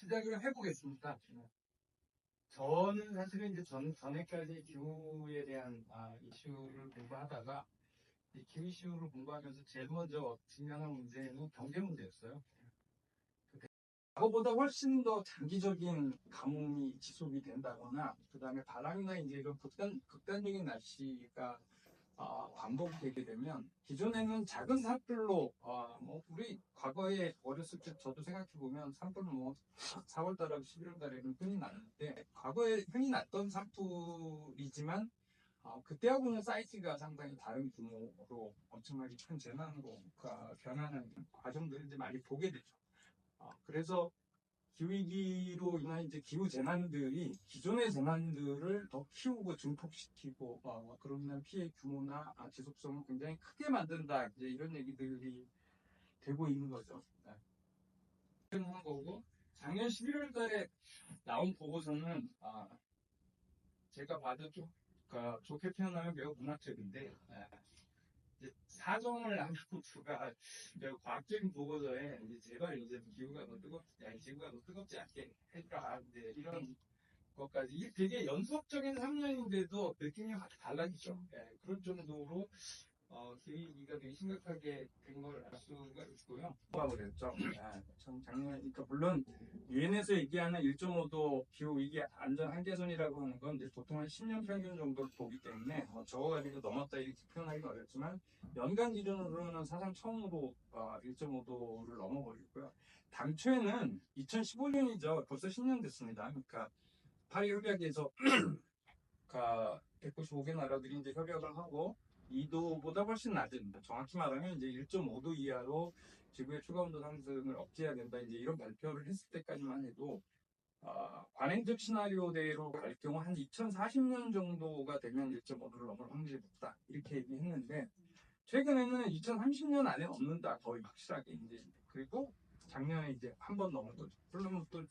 시작을 해보겠습니다. 저는 사실은 이제 전에까지 기후에 대한 이슈를 공부하다가 이 기후 이슈를 공부하면서 제일 먼저 직면한 문제는 경제 문제였어요. 과거보다 훨씬 더 장기적인 가뭄이 지속이 된다거나, 그 다음에 바람이나 이제 이런 극단적인 날씨가 반복되게 되면, 기존에는 작은 산불로 우리 과거에 어렸을 때 저도 생각해 보면 산불 4월 달하고 11월 달에는 흔히 났는데, 과거에 흔히 났던 산불이지만 그때하고는 사이즈가 상당히 다른 규모로 엄청나게 큰 재난으로 변하는 과정들을 이제 많이 보게 되죠. 그래서 기후위기로 인한 이제 기후 재난들이 기존의 재난들을 더 키우고 증폭시키고 그런 피해 규모나 지속성을 굉장히 크게 만든다, 이제 이런 얘기들이 되고 있는 거죠. 네. 한 거고, 작년 11월 달에 나온 보고서는 제가 봐도 좀 좋게 표현하면 매우 문학적인데, 사정을 하는 부가 매우 과학적인 보고서에 이제 제발 이제 지구가 더 뜨겁지 않게 해주라, 이제 이런 것까지, 이게 되게 연속적인 3년인데도 느낌이 확 달라지죠. 그럴 정도로 기후위기가 되게 심각하게 된 걸 알 수가 있고요. 뭐라고 그랬죠? 작년, 그러니까 물론 유엔에서 얘기하는 1.5도 기후위기 안전 한계선이라고 하는 건 이제 보통 한 10년 평균 정도를 보기 때문에 적어가지고 넘었다 이렇게 표현하기가 어렵지만, 연간 기준으로는 사상 처음으로 1.5도를 넘어버리고요. 당초에는 2015년이죠. 벌써 10년 됐습니다. 그러니까 파리 협약에서 195개 나라들이 이제 협약을 하고 2도보다 훨씬 낮은, 정확히 말하면 이제 1.5도 이하로 지구의 추가 온도 상승을 억제해야 된다, 이제 이런 발표를 했을 때까지만 해도 관행적 시나리오대로 갈 경우 한 2040년 정도가 되면 1.5도를 넘을 확률이 높다, 이렇게 얘기했는데, 최근에는 2030년 안에 넘는다, 거의 확실하게. 이제 그리고 작년에 이제 한 번 넘은 거죠. 물론 또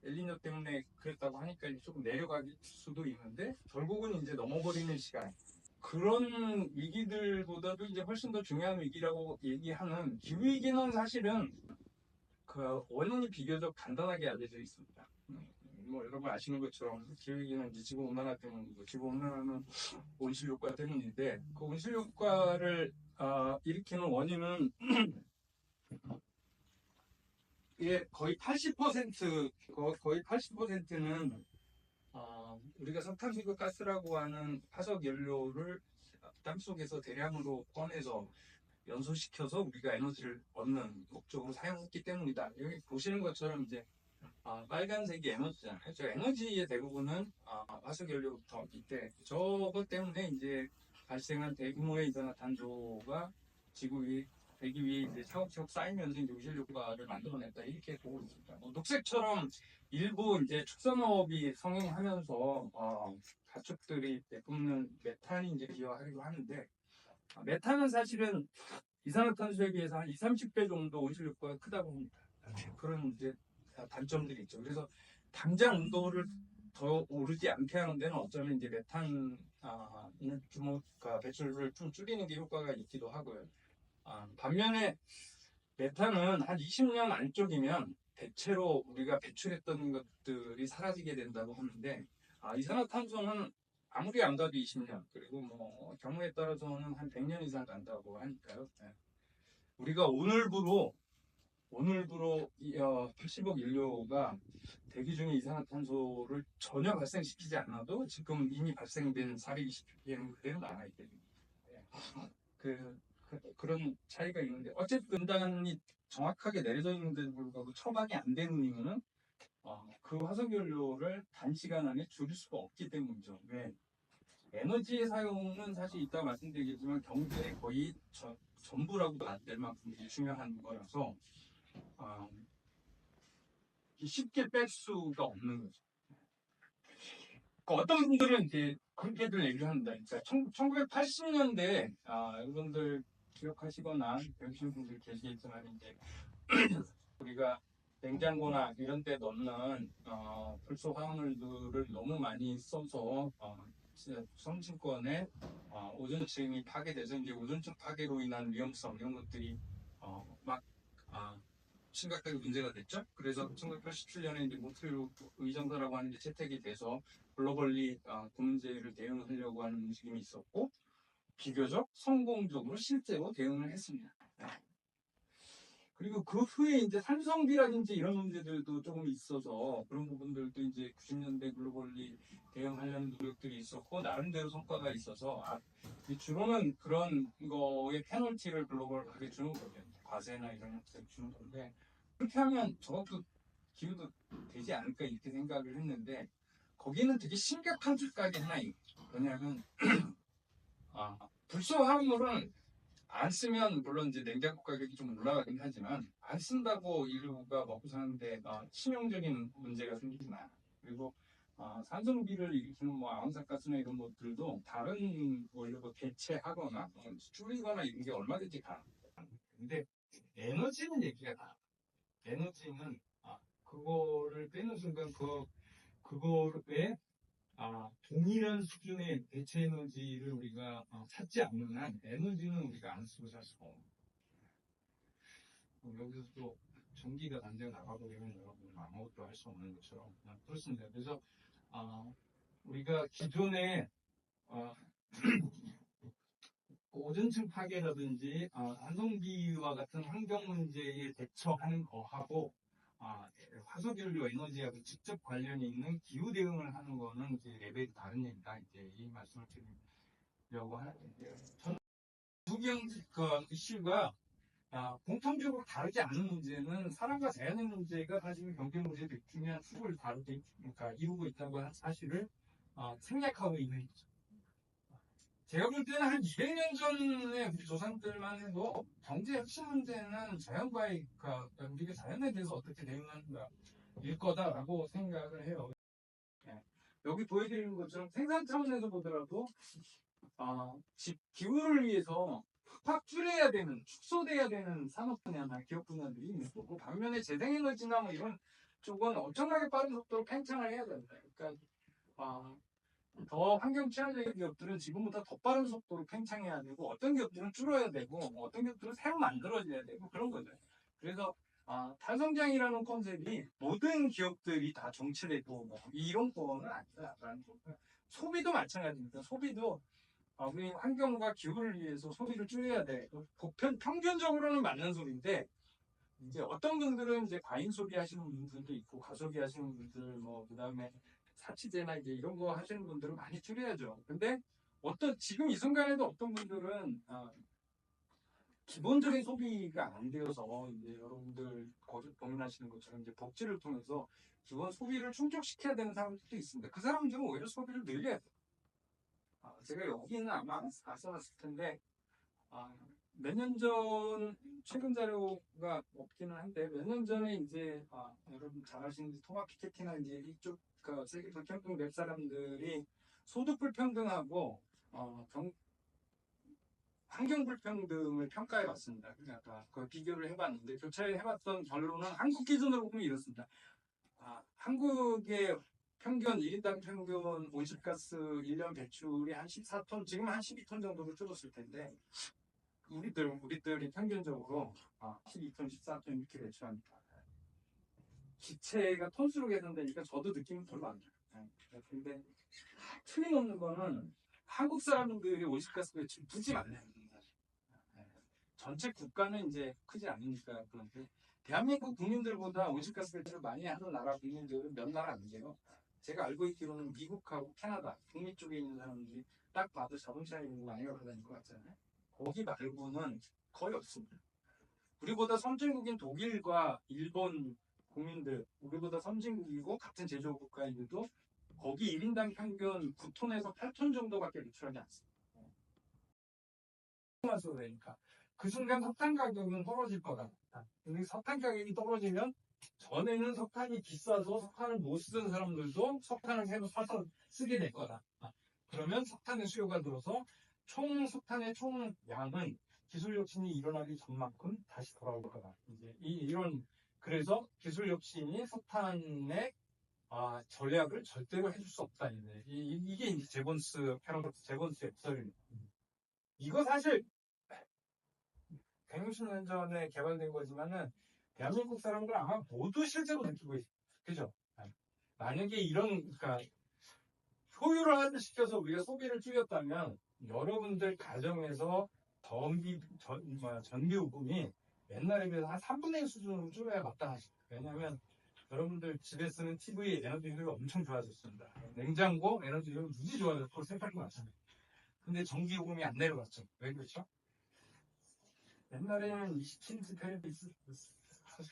엘니뇨 때문에 그랬다고 하니까 조금 내려갈 수도 있는데, 결국은 이제 넘어버리는 시간. 그런 위기들보다도 이제 훨씬 더 중요한 위기라고 얘기하는 기후위기는 사실은 그 원인이 비교적 간단하게 알려져 있습니다. 뭐 여러분 아시는 것처럼 기후위기는 이제 지구 온난화 때문이고, 지구 온난화는 온실 효과 때문인데, 그 온실 효과를 일으키는 원인은 이게 거의 80%는 우리가 석탄비료 가스라고 하는 화석 연료를 땅속에서 대량으로 꺼내서 연소시켜서 우리가 에너지를 얻는 목적으로 사용했기 때문이다. 여기 보시는 것처럼 이제 빨간색이 에너지잖아요. 저 에너지의 대부분은 화석 연료부터인데, 저것 때문에 이제 발생한 대규모의 이산화탄소가 지구 위 대기 위에 이제 차곡차곡 쌓이면서 이제 온실효과를 만들어냈다, 이렇게 보고 있습니다. 녹색처럼 일부 이제 축산업이 성행하면서 가축들이 내뿜는 메탄이 이제 기여하기도 하는데, 메탄은 사실은 이산화탄소에 비해서 한 20, 30배 정도 온실효과가 크다고 합니다. 그런 이제 단점들이 있죠. 그래서 당장 온도를 더 오르지 않게 하는 데는 어쩌면 이제 메탄 규모가 배출을 좀 줄이는 게 효과가 있기도 하고요. 반면에 메탄은 한 20년 안쪽이면 대체로 우리가 배출했던 것들이 사라지게 된다고 하는데, 이산화탄소는 아무리 안 가도 20년, 그리고 뭐 경우에 따라서는 한 100년 이상 간다고 하니까요. 우리가 오늘부로 80억 인류가 대기 중에 이산화탄소를 전혀 발생시키지 않아도 지금 이미 발생된 420ppm 그대로 나와 있거든요. 그런 차이가 있는데, 어쨌든 단이 정확하게 내려져 있는데도 불구하고 처방이 안 되는 이유는 그 화석연료를 단시간 안에 줄일 수가 없기 때문이죠. 왜? 에너지의 사용은 사실 이따 말씀드리겠지만 경제의 거의 전부라고도 안 될 만큼 중요한 거라서 쉽게 뺄 수가 없는 거죠. 어떤 분들은 이제 그렇게들 얘기를 합니다. 그러니까 1980년대 여러분들 기억하시거나 배우시는 분들 계시겠지만, 이제 우리가 냉장고나 이런 데 넣는 불소 화학물들을 너무 많이 써서 섬진권에 오존층이 파괴돼서 이제 오존층 파괴로 인한 위험성, 이런 것들이 막 심각하게 문제가 됐죠. 그래서 1987년에 이제 몬트리올 의정서라고 하는 게 채택이 돼서 글로벌리 그 문제를 대응하려고 하는 움직임이 있었고 비교적 성공적으로 실제로 대응을 했습니다. 네. 그리고 그 후에 이제 산성비라든지 이런 문제들도 조금 있어서 그런 부분들도 이제 90년대 글로벌리 대응하려는 노력들이 있었고 나름대로 성과가 있어서 주로는 그런 거에 페널티를 글로벌하게 주는 거죠. 과세나 이런 형태를 주는 건데 그렇게 하면 저것도 기후도 되지 않을까 이렇게 생각을 했는데 거기는 되게 심각한 착각이 하나 있죠. 왜냐하면 불소 화물은 안 쓰면 물론 이제 냉장고 가격이 좀 올라가긴 하지만 안 쓴다고 인류가 먹고 사는데 치명적인 문제가 생기진 않아. 그리고 산성비를 일으키는 뭐 아원산가스나 이런 것들도 다른 원료로 대체하거나 줄이거나 이런 게 얼마든지 가능해요. 근데 에너지는 얘기가 나. 에너지는 그거를 빼는 순간 그거에 동일한 수준의 대체 에너지를 우리가 찾지 않는 한 에너지는 우리가 안 쓰고 살 수가 없는 여기서 또 전기가 단대가 나가버리면 여러분은 아무것도 할 수 없는 것처럼 그렇습니다. 그래서 우리가 기존에 오존층 파괴라든지 안성비와 같은 환경 문제에 대처하는 거하고 화석연료 에너지하고 직접 관련이 있는 기후 대응을 하는 거는 이제 레벨이 다른 얘기다. 이제 이 말씀을 드리려고 하는데요. 저는 두 경지 이슈가 공통적으로 다르지 않은 문제는 사람과 자연의 문제가 가지고 경제 문제에 중요한 축을 그러니까 이루고 있다고 하는 사실을 생략하고 있는 거죠. 제가 볼 때는 한 200년 전에 우리 조상들만 해도 경제 핵심 문제는 자연과의, 우리가 자연에 대해서 어떻게 대응하는가일 거다라고 생각을 해요. 네. 여기 보여드리는 것처럼 생산 차원에서 보더라도, 기후를 위해서 확 줄여야 되는, 축소돼야 되는 산업 분야나 기업 분야들이 있는 거고, 반면에 재생에너지나 뭐 이런 쪽은 엄청나게 빠른 속도로 팽창을 해야 된다. 그러니까, 더 환경 친화적인 기업들은 지금보다 더 빠른 속도로 팽창해야 되고 어떤 기업들은 줄어야 되고 어떤 기업들은 새로 만들어져야 되고 그런 거죠. 그래서 탈성장이라는 컨셉이 모든 기업들이 다 정체되고 뭐 이런 거는 아니다라는 거고요. 소비도 마찬가지입니다. 소비도 우리 환경과 기후를 위해서 소비를 줄여야 돼. 평균적으로는 맞는 소리인데 이제 어떤 분들은 이제 과잉 소비하시는 분들도 있고 과소비 하시는 분들 뭐 그다음에 사치제나 이제 이런 거 하시는 분들은 많이 줄여야죠. 근데 지금 이 순간에도 어떤 분들은 기본적인 소비가 안 되어서 이제 여러분들 거듭 고민하시는 것처럼 이제 복지를 통해서 기본 소비를 충족시켜야 되는 사람들도 있습니다. 그 사람들은 오히려 소비를 늘려야 돼요. 제가 여기는 아마 안 써놨을 텐데 몇 년 전 최근 자료가 없기는 한데 몇 년 전에 이제 여러분 잘 아시는 토마피케티나 이제 이쪽 세계 불평등 랩 사람들이 소득 불평등하고 환경 불평등을 평가해 봤습니다. 그러니까 그 비교를 해봤는데 교차해 해봤던 결론은 한국 기준으로 보면 이렇습니다. 한국의 평균 1인당 평균 온실가스 1년 배출이 한 14톤, 지금 한 12톤 정도로 줄었을 텐데 우리들이 평균적으로 12톤, 14톤 이렇게 배출합니다. 기체가 톤수로 계산되니까 저도 느낌이 별로 안 나요. 근데 틀림없는 거는 한국 사람들이 온실가스 배출 굳이 많아요. 전체 국가는 이제 크지 않으니까 그런데 대한민국 국민들보다 온실가스 배출을 많이 하는 나라 국민들은 몇 나라 안 돼요. 제가 알고 있기로는 미국하고 캐나다, 북미 쪽에 있는 사람들이 딱 봐도 자동차에 많이 걸어 다닐 것 같잖아요. 거기 말고는 거의 없습니다. 우리보다 선진국인 독일과 일본 국민들, 우리보다 선진국이고 같은 제조국가인데도 거기 1인당 평균 9톤에서 8톤 정도밖에 배출하지 않습니다. 그러니까 그 순간 석탄 가격은 떨어질 거다. 근데 석탄 가격이 떨어지면 전에는 석탄이 비싸서 석탄을 못 쓰던 사람들도 석탄을 새로 사서 쓰게 될 거다. 그러면 석탄의 수요가 들어서 석탄의 총 양은 기술 혁신이 일어나기 전만큼 다시 돌아올 거다. 이제 그래서 기술 혁신이 석탄의 전략을 절대로 해줄 수 없다. 이게 이제 제본스 패러독스, 제본스의 역설입니다. 이거 사실 160년 전에 개발된 거지만은 대한민국 사람들 아마 모두 실제로 느끼고 있어요. 그죠? 만약에 그러니까 효율화를 시켜서 우리가 소비를 줄였다면 여러분들 가정에서 전기 요금이 옛날에 비해서 한 3분의 1 수준으로 줄여야 마땅하십니다. 왜냐하면 여러분들 집에 쓰는 TV 에너지 효율이 엄청 좋아졌습니다. 냉장고 에너지 효율이 무지 좋아졌고 세탁기 마찬가지. 근데 전기 요금이 안 내려갔죠. 왜 그렇죠? 옛날에는 27인치 텔레비전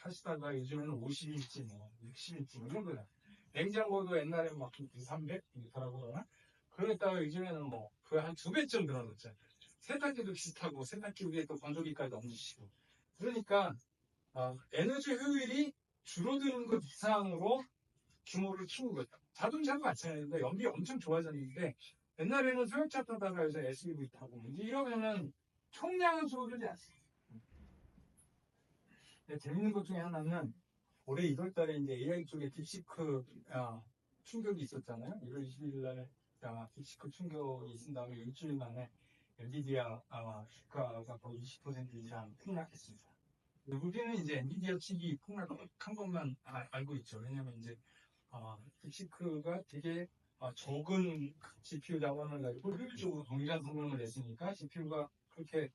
하시다가 요즘에는 50인치, 60인치 이런 거야. 냉장고도 옛날에 막 300 이렇다라고 그러나? 그러다가 요즘에는 그 한 2배쯤 늘어났잖아요. 세탁기도 비슷하고 세탁기 위에 또 건조기까지 얹으시고. 그러니까 에너지 효율이 줄어드는 것 이상으로 규모를 키운 거죠. 자동차도 마찬가지인데 연비 엄청 좋아졌는데 옛날에는 소형차 타다가 요새 SUV 타고 이제 이러면은 총량은 줄어들지 않습니다. 재밌는 것 중에 하나는 올해 1월 달에 이제 AI 쪽에 딥시크 충격이 있었잖아요. 1월 20일 날 딥시크 충격이 있은 다음에 일주일 만에 엔비디아 주가가 거의 20% 이상 폭락했습니다. 우리는 이제 엔비디아 측이 폭락한 것만 알고 있죠. 왜냐면 이제 딥시크가 되게 적은 GPU 자원을 가지고 효율적으로 동일한 성능을 냈으니까 GPU가 그렇게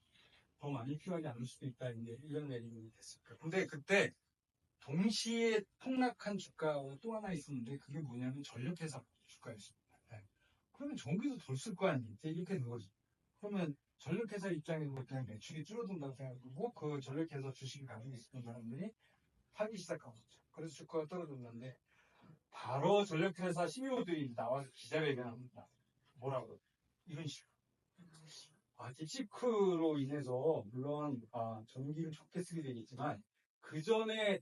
더 많이 필요하지 않을 수도 있다. 이제 이런 내용이 됐습니다. 근데 그때 동시에 폭락한 주가가 또 하나 있었는데 그게 뭐냐면 전력회사 주가였습니다. 네. 그러면 전기도 덜 쓸 거 아니에요. 이렇게 된 거죠. 그러면 전력회사 입장에서 그냥 매출이 줄어든다고 생각하고 그 전력회사 주식을 가지고 있었던 사람들이 팔기 시작한 거죠. 그래서 주가가 떨어졌는데 바로 전력회사 CEO들이 나와서 기자회견을 합니다. 뭐라고? 이런 식으로. 딥시크로 인해서 물론 전기를 적게 쓰게 되겠지만 그 전에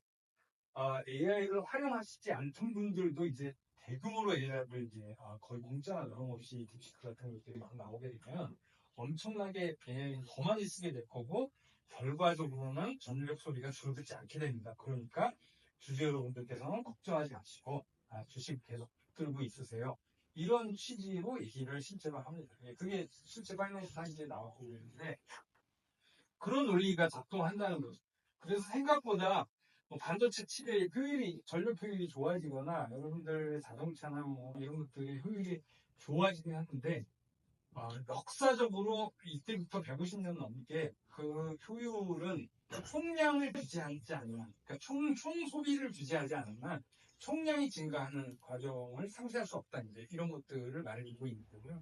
AI를 활용하시지 않던 분들도 이제 대규모로 AI를 이제 거의 공짜나 영없이 딥시크 같은 것들이 막 나오게 되면 엄청나게 AI를 더 많이 쓰게 될 거고 결과적으로는 전력 소비가 줄어들지 않게 됩니다. 그러니까 주주 여러분들께서는 걱정하지 마시고 주식 계속 들고 있으세요. 이런 취지로 얘기를 실제로 합니다. 그게 실제 파이낸스 타임즈에 나오고 있는데 그런 논리가 작동한다는 거죠. 그래서 생각보다 반도체 칩의 전력 효율이 좋아지거나 여러분들 자동차나 이런 것들의 효율이 좋아지긴 하는데 역사적으로 이때부터 150년 넘게 그 효율은 총량을 주지하지 않으면 그러니까 총 소비를 주지하지 않으면 총량이 증가하는 과정을 상쇄할 수 없다. 이제 이런 것들을 말해주고 있는 거고요.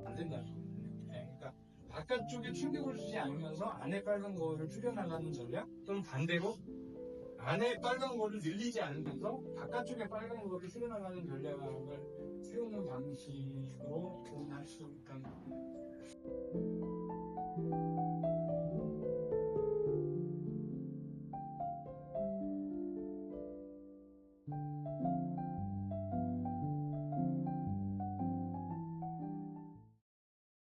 안 된다는 거예요. 그러니까 바깥쪽에 충격을 주지 않으면서 안에 빨간 거를 줄여나가는 전략 또는 반대로 안에 빨간 거를 늘리지 않으면서 바깥쪽에 빨간 거를 줄여나가는 전략을 세우는 방식으로 표현할 수 있다는 겁니다.